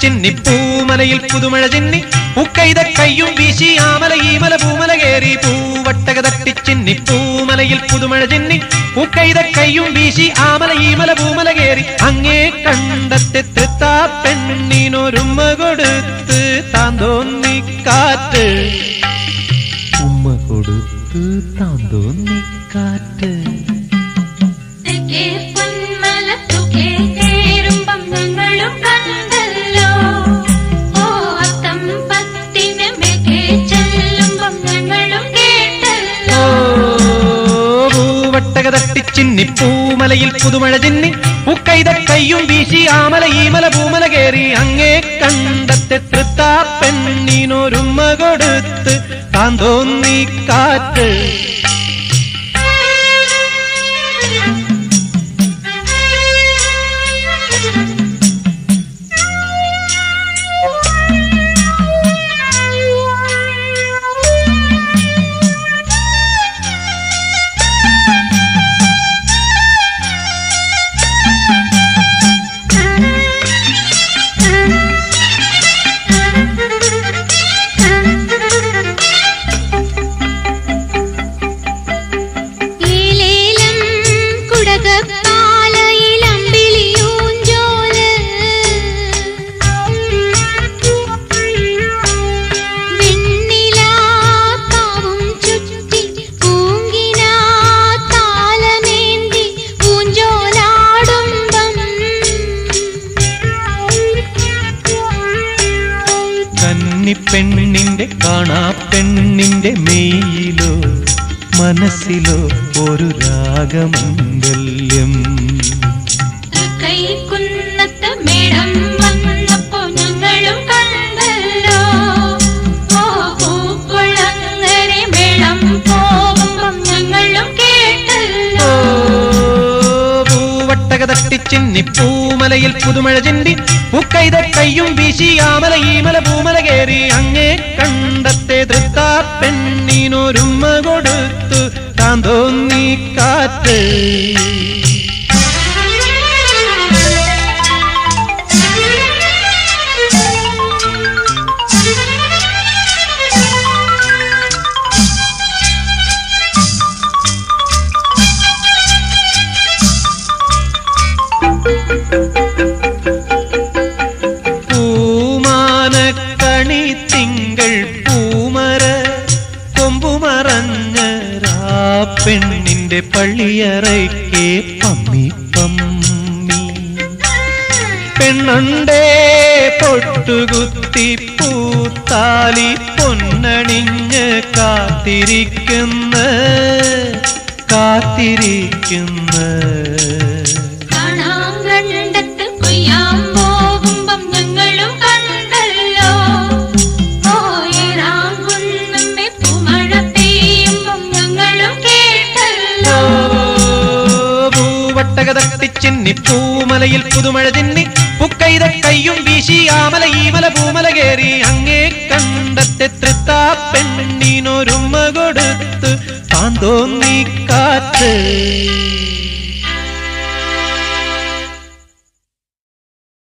ചിന്നി പൂമലയിൽ പുതുമഴ ചിന്നി പൂക്കൈത കയ്യും വീശി ആമല ഈമല പൂമല കേറി പൂവട്ടക തട്ടി ചിന്നി പൂമലയിൽ പുതുമഴ ചിന്നി പൂക്കൈത കയ്യും വീശി ആമല ഈമല പൂമല കേറി അങ്ങേ കണ്ടത്തെ തൃത്താ പെണ്ണിനൊരുമ്മ കൊടുത്ത് താൻ തോന്നി കാറ്റ് ഉമ്മ കൊടുത്ത് താൻ തോന്നി കാറ്റ് ചിന്നി പൂമലയിൽ പുതുമഴ ചിന്നി പൂക്കൈത കയ്യും വീശി ആമല ഈമല പൂമല കേറി അങ്ങേ കണ്ടത്തെ തൃത്താ പെണ്ണിനൊരുമ്മ കൊടുത്ത് താൻ തോന്നി കാറ്റ് പെണ്ണിന്റെ കാണാ പെണ്ണിന്റെ മെയ്യിലോ മനസ്സിലോ ഒരു രാഗമംഗല്യം കൈകുന്നത്ത് മേളം വന്നപ്പോ ഞങ്ങളും കണ്ടല്ലോ പൂക്കുളങ്ങരെ മേളം പോകുമ്പം ഞങ്ങളും കേട്ടല്ലോ പൂവട്ടക തട്ടി ചിന്നി പൂമലയിൽ പുതുമഴ ചിന്നി പൂക്കൈത കയ്യും വീശി ആമല ഈമല പൂമല കേറി അങ്ങേ കണ്ടത്തെ തൃത്താ പെണ്ണിനൊരുമ്മ കൊടുത്തു താൻ തോന്നി കാറ്റ് പൂമാനക്കണി തിങ്കൾ പൂമര കൊമ്പുമറഞ്ഞ പെണ്ണിന്റെ പള്ളിയറയ്ക്ക് പമ്മി പമ്മി പെണ്ണുണ്ടേ പൊട്ടുകുത്തി പൂത്താലി പൊന്നണിഞ്ഞ് കാത്തിരിക്കുന്ന ചിന്നി പൂമലയിൽ പുതുമഴ ചിന്നി പൂക്കൈത കയ്യും വീശി ആമല ഈമല പൂമല കേറി അങ്ങേ കണ്ടത്തെ തൃത്താ പെണ്ണിനൊരുമ്മ കൊടുത്ത് താൻ തോന്നി കാറ്റ്